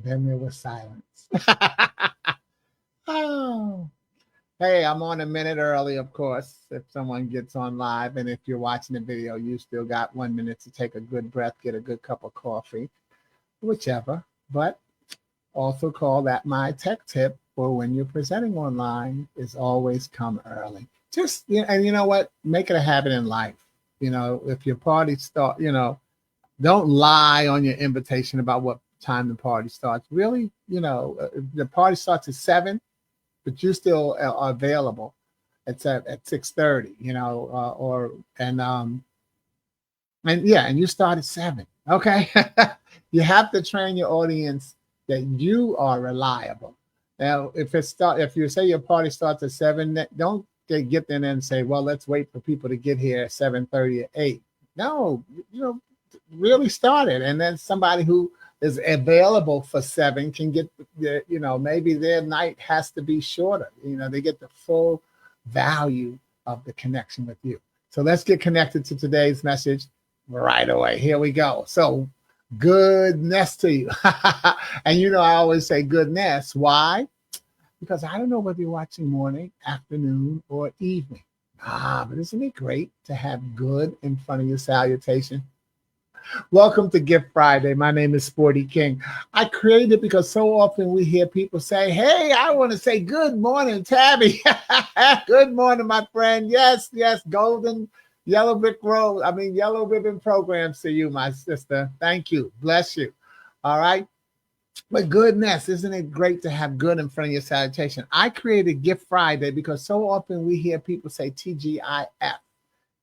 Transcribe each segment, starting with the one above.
Then there was silence. Oh. Hey, I'm on a minute early, of course, if someone gets on live. And if you're watching the video, you still got 1 minute to take a good breath, get a good cup of coffee, whichever. But also call that my tech tip for when you're presenting online is always come early. Just, and you know what? Make it a habit in life. If your party start, don't lie on your invitation about what time the party starts. Really, if the party starts at 7, but you still are available at 6:30, and you start at 7. Okay. You have to train your audience that you are reliable. Now, if you say your party starts at 7, don't get in and say, well, let's wait for people to get here at 7:30 or 8. No, really start it. And then somebody who is available for 7 can get, maybe their night has to be shorter. They get the full value of the connection with you. So let's get connected to today's message right away. Here we go. So goodness to you. And I always say goodness. Why? Because I don't know whether you're watching morning, afternoon, or evening. But isn't it great to have good in front of your salutation? Welcome to Gift Friday. My name is Sporty King. I created it because so often we hear people say, hey, I want to say good morning, Tabby. Good morning, my friend. Yes, golden yellow ribbon programs to you, my sister. Thank you. Bless you. All right. But goodness, isn't it great to have good in front of your salutation? I created Gift Friday because so often we hear people say TGIF.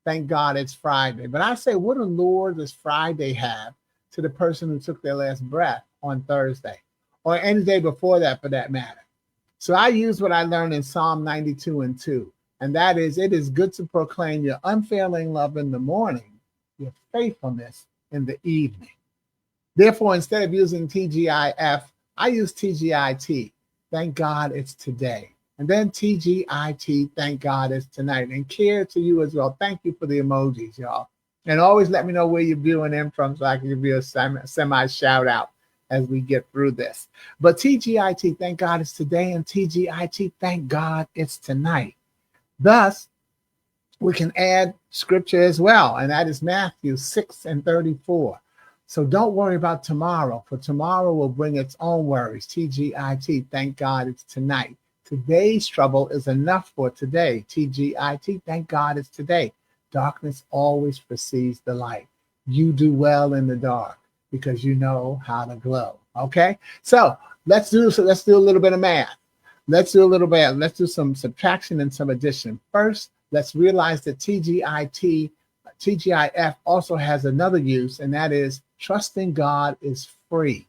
Thank God it's Friday. But I say, what allure does Friday have to the person who took their last breath on Thursday or any day before that, for that matter? So I use what I learned in Psalm 92:2, and that is, it is good to proclaim your unfailing love in the morning, your faithfulness in the evening. Therefore, instead of using TGIF, I use TGIT. Thank God it's today. And then TGIT, thank God it's tonight. And care to you as well. Thank you for the emojis, y'all. And always let me know where you're viewing in from so I can give you a semi shout out as we get through this. But TGIT, thank God it's today. And TGIT, thank God it's tonight. Thus, we can add scripture as well. And that is Matthew 6:34. So don't worry about tomorrow, for tomorrow will bring its own worries. TGIT, thank God it's tonight. Today's trouble is enough for today. TGIT, thank God it's today. Darkness always precedes the light. You do well in the dark because you know how to glow. Okay? So let's do a little bit of math. Let's do some subtraction and some addition. First, let's realize that TGIF also has another use, and that is trusting God is free.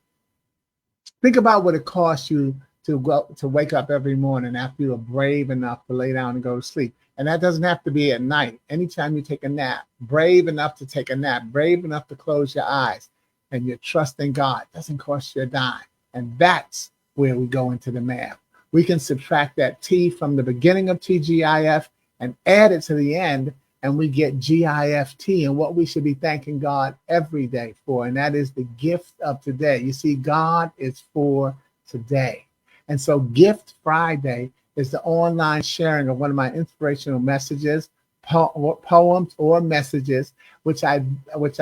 Think about what it costs you to wake up every morning after you are brave enough to lay down and go to sleep. And that doesn't have to be at night. Anytime you take a nap, brave enough to take a nap, brave enough to close your eyes, and you're trusting God, it doesn't cost you a dime. And that's where we go into the math. We can subtract that T from the beginning of TGIF and add it to the end, and we get GIFT, and what we should be thanking God every day for, and that is the gift of today. You see, God is for today. And so Gift Friday is the online sharing of one of my inspirational messages, poems or messages, which I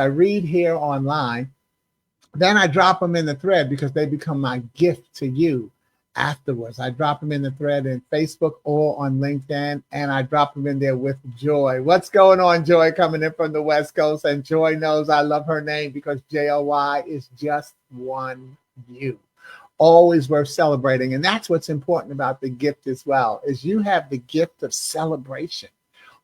read here online. Then I drop them in the thread because they become my gift to you afterwards. I drop them in the thread in Facebook or on LinkedIn, and I drop them in there with Joy. What's going on, Joy, coming in from the West Coast? And Joy knows I love her name because JOY is just one you. Always worth celebrating. And that's what's important about the gift as well, is you have the gift of celebration.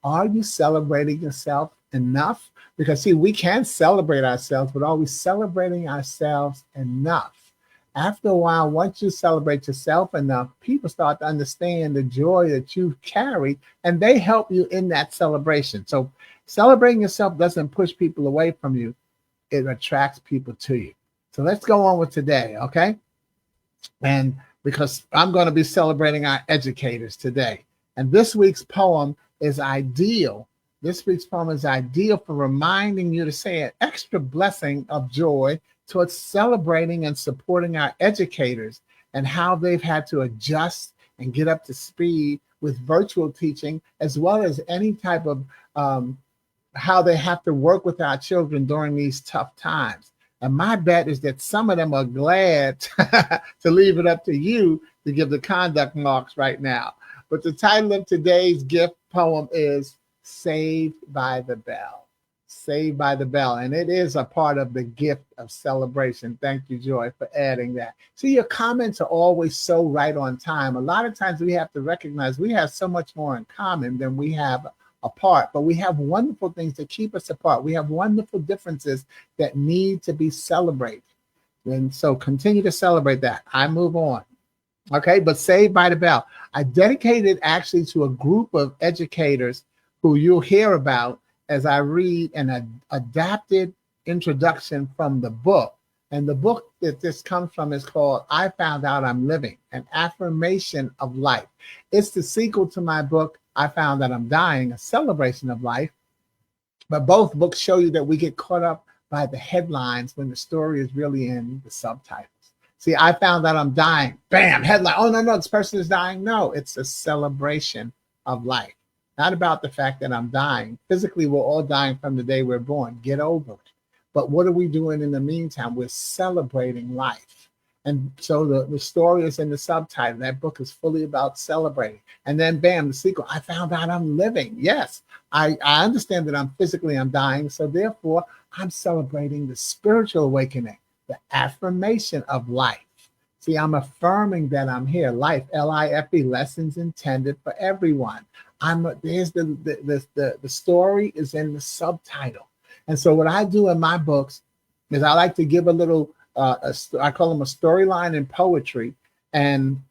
Are you celebrating yourself enough? Because see, we can celebrate ourselves, but are we celebrating ourselves enough? After a while, once you celebrate yourself enough, people start to understand the joy that you carry, and they help you in that celebration. So celebrating yourself doesn't push people away from you. It attracts people to you. So let's go on with today, okay? And because I'm going to be celebrating our educators today. And this week's poem is ideal. This week's poem is ideal for reminding you to say an extra blessing of joy towards celebrating and supporting our educators and how they've had to adjust and get up to speed with virtual teaching, as well as any type of how they have to work with our children during these tough times. And my bet is that some of them are glad to leave it up to you to give the conduct marks right now. But the title of today's gift poem is Saved by the Bell. Saved by the Bell. And it is a part of the gift of celebration. Thank you, Joy, for adding that. See, your comments are always so right on time. A lot of times we have to recognize we have so much more in common than we have apart, but we have wonderful things that keep us apart. We have wonderful differences that need to be celebrated. And so continue to celebrate that. I move on. Okay, but Saved by the Bell. I dedicated it actually to a group of educators who you'll hear about as I read an adapted introduction from the book. And the book that this comes from is called I Found Out I'm Living, an affirmation of life. It's the sequel to my book, I Found That I'm Dying, a celebration of life. But both books show you that we get caught up by the headlines when the story is really in the subtitles. See, I found out I'm dying. Bam, headline. Oh, no, this person is dying. No, it's a celebration of life. Not about the fact that I'm dying. Physically, we're all dying from the day we're born. Get over it. But what are we doing in the meantime? We're celebrating life. And so the story is in the subtitle. That book is fully about celebrating. And then, bam, the sequel. I found out I'm living. Yes, I understand that I'm dying. So therefore, I'm celebrating the spiritual awakening, the affirmation of life. See, I'm affirming that I'm here. Life, L-I-F-E, lessons intended for everyone. There's the story is in the subtitle. And so what I do in my books is I like to give a little, I call them a storyline in poetry, and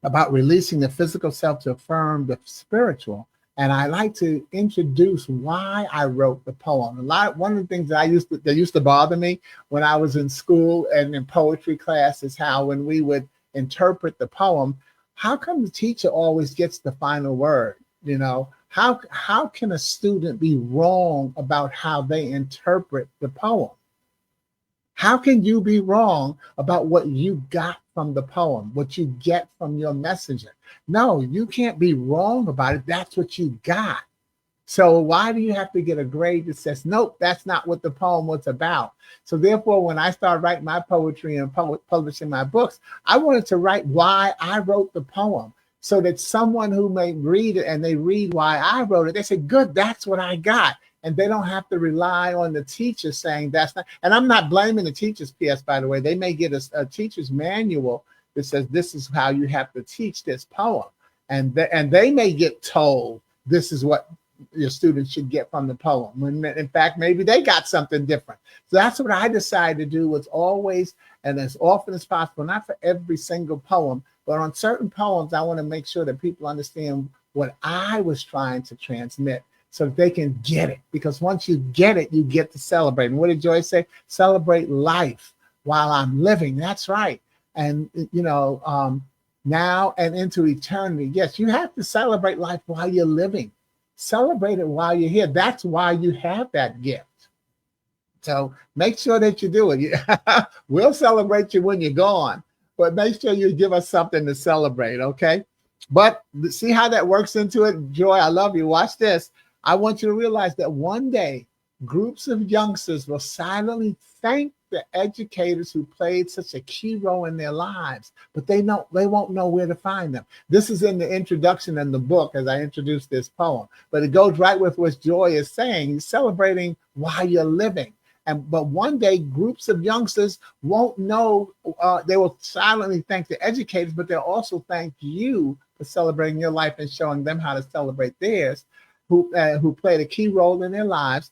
about releasing the physical self to affirm the spiritual. And I like to introduce why I wrote the poem. One of the things that used to bother me when I was in school and in poetry class is how when we would interpret the poem, how come the teacher always gets the final word? You know, how can a student be wrong about how they interpret the poem? How can you be wrong about what you got from the poem, what you get from your messenger? No, you can't be wrong about it. That's what you got. So why do you have to get a grade that says, nope, that's not what the poem was about? So therefore, when I started writing my poetry and publishing my books, I wanted to write why I wrote the poem, so that someone who may read it and they read why I wrote it, they say, good, that's what I got. And they don't have to rely on the teacher saying that's not. And I'm not blaming the teachers, P.S., by the way. They may get a teacher's manual that says this is how you have to teach this poem. And they may get told this is what your students should get from the poem, when in fact maybe they got something different. So that's what I decided to do, was always and as often as possible, not for every single poem, but on certain poems, I want to make sure that people understand what I was trying to transmit so that they can get it. Because once you get it, you get to celebrate. And what did Joyce say? Celebrate life while I'm living. That's right. And, you know, now and into eternity. Yes, you have to celebrate life while you're living. Celebrate it while you're here. That's why you have that gift. So make sure that you do it. We'll celebrate you when you're gone, but make sure you give us something to celebrate, okay? But see how that works into it? Joy, I love you. Watch this. I want you to realize that one day, groups of youngsters will silently thank the educators who played such a key role in their lives, but they won't know where to find them. This is in the introduction in the book as I introduced this poem, but it goes right with what Joy is saying. You're celebrating while you're living. But one day, groups of youngsters won't know. They will silently thank the educators, but they'll also thank you for celebrating your life and showing them how to celebrate theirs, who played a key role in their lives,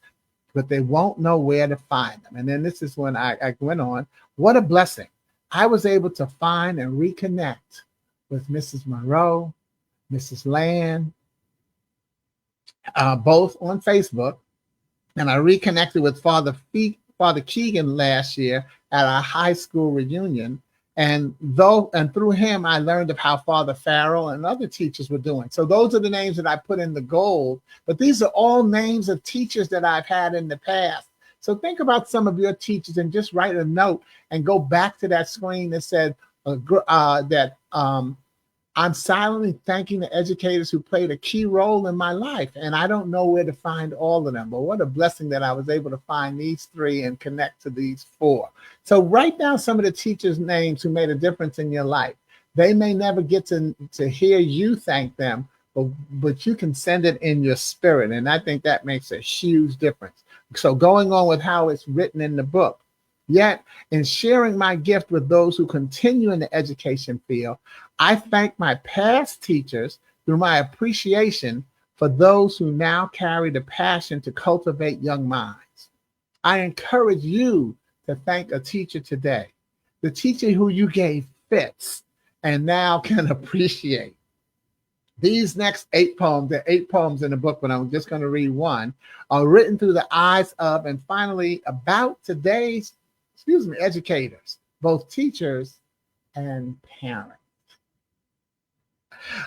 but they won't know where to find them. And then this is when I went on. What a blessing. I was able to find and reconnect with Mrs. Monroe, Mrs. Land, both on Facebook. And I reconnected with Father Keegan last year at our high school reunion. And through him, I learned of how Father Farrell and other teachers were doing. So those are the names that I put in the gold. But these are all names of teachers that I've had in the past. So think about some of your teachers and just write a note and go back to that screen that said that I'm silently thanking the educators who played a key role in my life. And I don't know where to find all of them, but what a blessing that I was able to find these three and connect to these four. So write down some of the teachers' names who made a difference in your life. They may never get to hear you thank them, but you can send it in your spirit. And I think that makes a huge difference. So going on with how it's written in the book, yet in sharing my gift with those who continue in the education field, I thank my past teachers through my appreciation for those who now carry the passion to cultivate young minds. I encourage you to thank a teacher today, the teacher who you gave fits and now can appreciate. These next 8 poems, there are 8 poems in the book, but I'm just going to read one, are written through the eyes of and finally about today's, educators, both teachers and parents.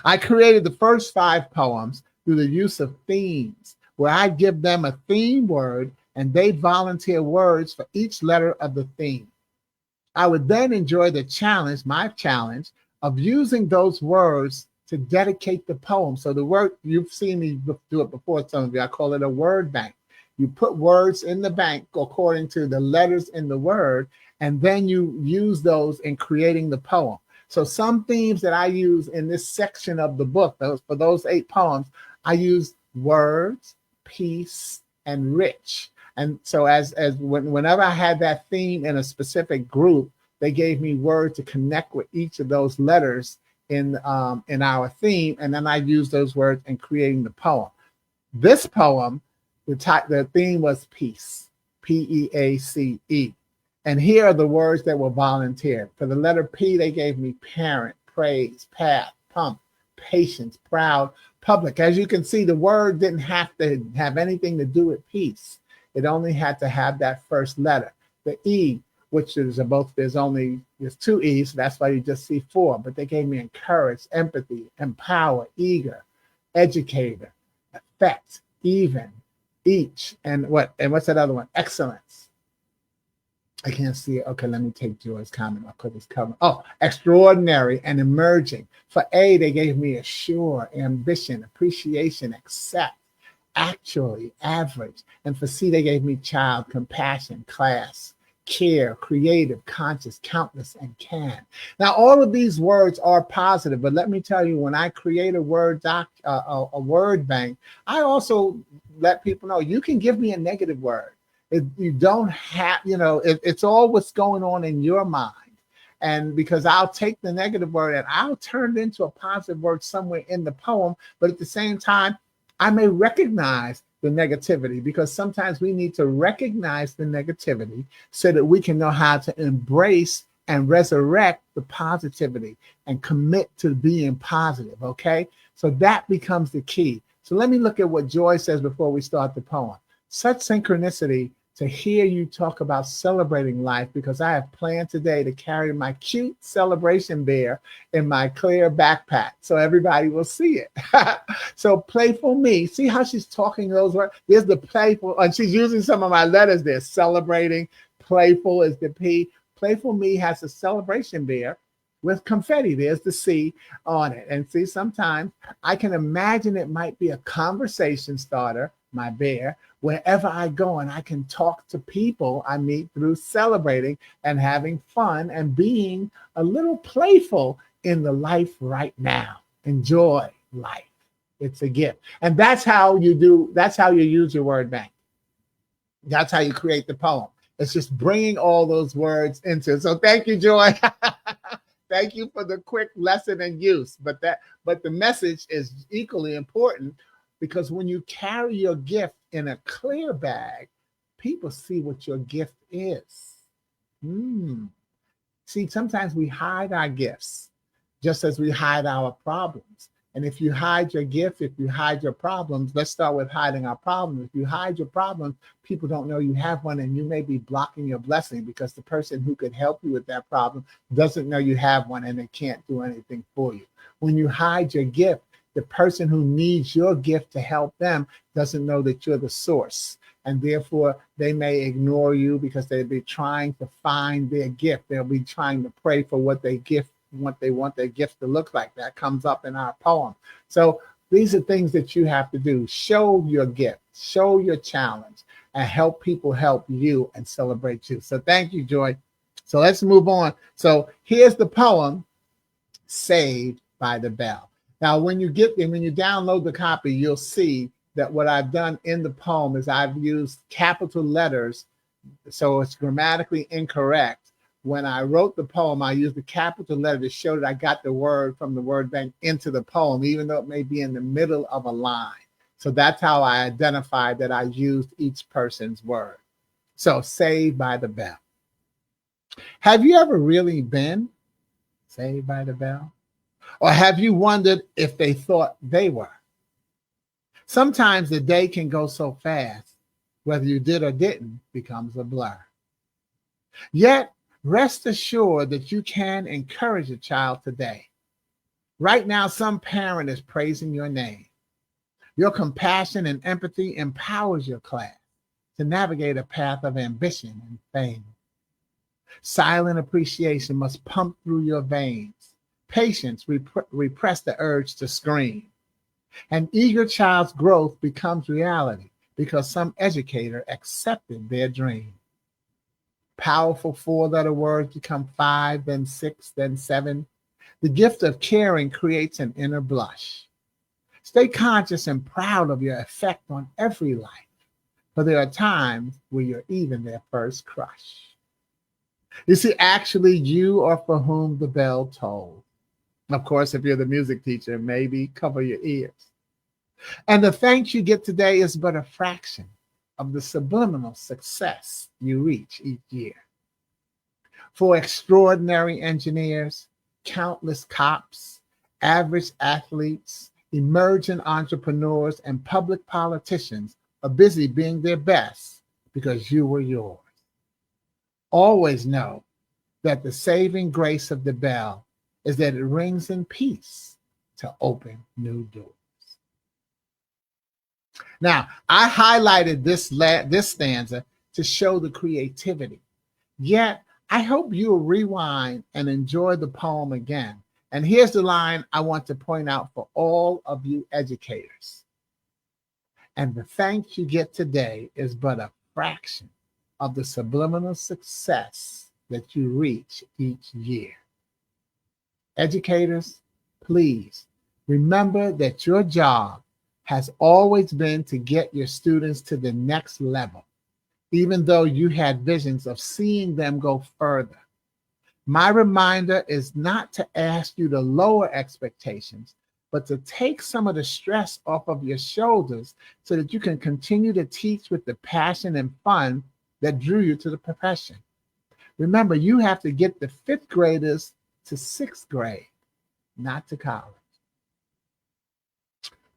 I created the first 5 poems through the use of themes, where I give them a theme word and they volunteer words for each letter of the theme. I would then enjoy the challenge, my challenge, of using those words to dedicate the poem. So the word, you've seen me do it before, some of you, I call it a word bank. You put words in the bank according to the letters in the word, and then you use those in creating the poem. So some themes that I use in this section of the book, for those 8 poems, I use words, peace, and rich. And so whenever I had that theme in a specific group, they gave me words to connect with each of those letters in our theme, and then I used those words in creating the poem. This poem, the theme was peace, P-E-A-C-E. And here are the words that were volunteered. For the letter P, they gave me parent, praise, path, pump, patience, proud, public. As you can see, the word didn't have to have anything to do with peace. It only had to have that first letter. The E, which is there's 2 E's, so that's why you just see 4. But they gave me encourage, empathy, empower, eager, educator, effect, even, each, and what's that other one? Excellence. I can't see it. Okay, let me take Joy's comment. I'll put this cover. Oh, extraordinary and emerging. For A, they gave me assure, ambition, appreciation, accept, actually, average. And for C, they gave me child, compassion, class, care, creative, conscious, countless, and can. Now, all of these words are positive, but let me tell you, when I create a word bank, I also let people know you can give me a negative word. You don't have, it's all what's going on in your mind. And because I'll take the negative word and I'll turn it into a positive word somewhere in the poem, but at the same time, I may recognize the negativity, because sometimes we need to recognize the negativity so that we can know how to embrace and resurrect the positivity and commit to being positive, okay? So that becomes the key. So let me look at what Joy says before we start the poem. Such synchronicity to hear you talk about celebrating life, because I have planned today to carry my cute celebration bear in my clear backpack so everybody will see it. So playful me, see how she's talking those words? There's the playful, and she's using some of my letters there. Celebrating, playful is the P. Playful me has a celebration bear with confetti. There's the C on it. And see, sometimes I can imagine it might be a conversation starter, my bear, wherever I go, and I can talk to people I meet through celebrating and having fun and being a little playful in the life right now. Enjoy life. It's a gift. And that's how you use your word bank. That's how you create the poem. It's just bringing all those words into it. So thank you, Joy. Thank you for the quick lesson in use. But the message is equally important, because when you carry your gift in a clear bag, people see what your gift is. See, sometimes we hide our gifts just as we hide our problems. And if you hide your gift, if you hide your problems, let's start with hiding our problems. If you hide your problems, people don't know you have one, and you may be blocking your blessing, because the person who could help you with that problem doesn't know you have one, and they can't do anything for you. When you hide your gift, the person who needs your gift to help them doesn't know that you're the source. and therefore they may ignore you because they'll be trying to find their gift. They'll be trying to pray for what they want their gift to look like. That comes up in our poem. So these are things that you have to do. Show your gift, show your challenge, and help people help you and celebrate you. So thank you, Joy. So let's move on. So here's the poem, Saved by the Bell. Now, when you download the copy, you'll see that what I've done in the poem is I've used capital letters, so it's grammatically incorrect. When I wrote the poem, I used the capital letter to show that I got the word from the word bank into the poem, even though it may be in the middle of a line. So that's how I identified that I used each person's word. So, Saved by the Bell. Have you ever really been saved by the bell? Or have you wondered if they thought they were? Sometimes the day can go so fast, whether you did or didn't becomes a blur. Yet, rest assured that you can encourage a child today. Right now, some parent is praising your name. Your compassion and empathy empowers your class to navigate a path of ambition and fame. Silent appreciation must pump through your veins. Patience repress the urge to scream. An eager child's growth becomes reality because some educator accepted their dream. Powerful four-letter words become 5, then 6, then 7. The gift of caring creates an inner blush. Stay conscious and proud of your effect on every life, for there are times where you're even their first crush. You see, actually, you are for whom the bell tolls. Of course, if you're the music teacher, maybe cover your ears. And the thanks you get today is but a fraction of the subliminal success you reach each year. For extraordinary engineers, countless cops, average athletes, emerging entrepreneurs, and public politicians are busy being their best because you were yours. Always know that the saving grace of the bell is that it rings in peace to open new doors. Now, I highlighted this stanza to show the creativity. Yet, I hope you'll rewind and enjoy the poem again. And here's the line I want to point out for all of you educators. And the thanks you get today is but a fraction of the subliminal success that you reach each year. Educators, please remember that your job has always been to get your students to the next level, even though you had visions of seeing them go further. My reminder is not to ask you to lower expectations, but to take some of the stress off of your shoulders so that you can continue to teach with the passion and fun that drew you to the profession. Remember, you have to get the 5th graders to 6th grade, not to college.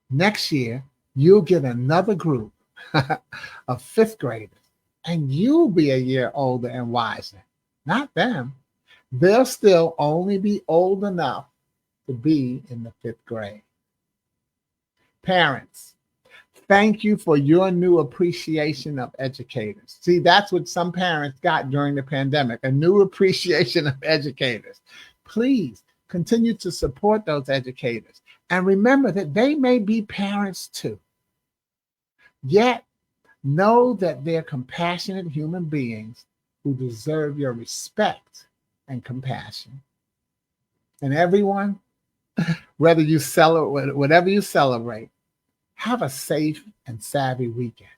Next year, you'll get another group of 5th graders, and you'll be a year older and wiser, not them. They'll still only be old enough to be in the 5th grade. Parents, thank you for your new appreciation of educators. See, that's what some parents got during the pandemic, a new appreciation of educators. Please continue to support those educators. And remember that they may be parents too. Yet, know that they're compassionate human beings who deserve your respect and compassion. And everyone, whether you celebrate, whatever you celebrate, have a safe and savvy weekend.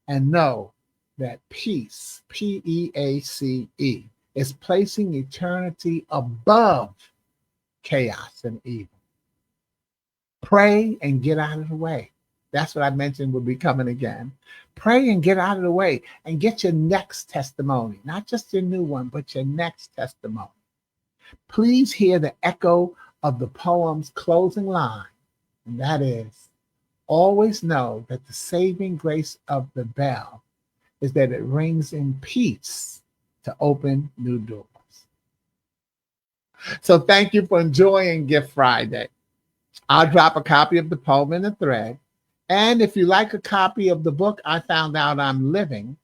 And know that peace, Peace, is placing eternity above chaos and evil. Pray and get out of the way. That's what I mentioned will be coming again. Pray and get out of the way and get your next testimony, not just your new one, but your next testimony. Please hear the echo of the poem's closing line, and that is, always know that the saving grace of the bell is that it rings in peace to open new doors. So thank you for enjoying Gift Friday. I'll drop a copy of the poem in the thread, And if you like a copy of the book, I Found Out I'm Living,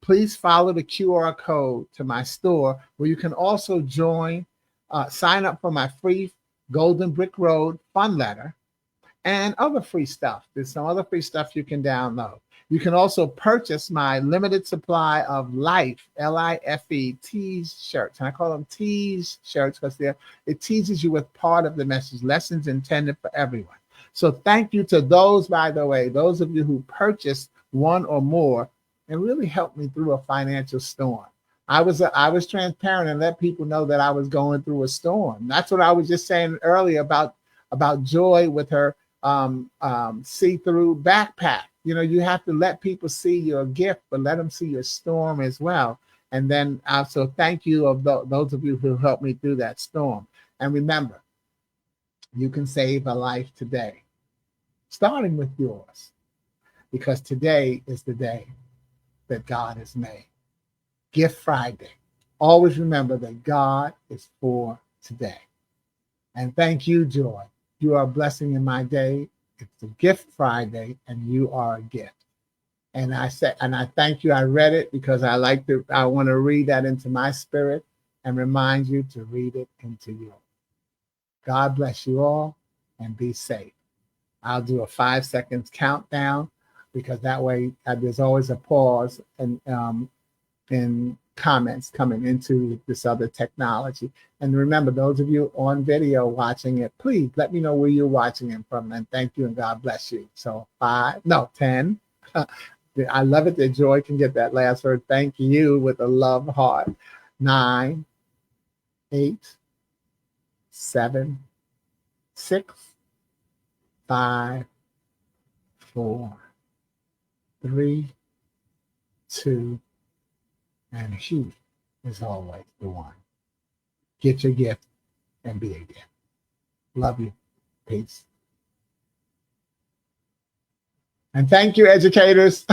please follow the QR code to my store where you can also sign up for my free Golden Brick Road fun letter and other free stuff. There's some other free stuff you can download. You can also purchase my limited supply of Life, L-I-F-E, tease shirts. And I call them tease shirts because it teases you with part of the message, lessons intended for everyone. So thank you to those, by the way, those of you who purchased one or more and really helped me through a financial storm. I was transparent and let people know that I was going through a storm. That's what I was just saying earlier about Joy with her see-through backpack. You know, you have to let people see your gift, but let them see your storm as well. And then also thank you of those of you who helped me through that storm. And remember, you can save a life today, starting with yours, because today is the day that God has made. Gift Friday. Always remember that God is for today. And thank you, Joy. You are a blessing in my day. It's a Gift Friday, and you are a gift. And I thank you. I read it because I want to read that into my spirit and remind you to read it into yours. God bless you all and be safe. I'll do a 5 seconds countdown because that way there's always a pause and in comments coming into this other technology. And remember, those of you on video watching it, please let me know where you're watching it from. And thank you and God bless you. So 10. I love it that Joy can get that last word. Thank you with a love heart. 9, 8, 7, 6, 5, 4, 3, 2, and he is always the one. Get your gift and be a gift. Love you. Peace. And thank you, educators.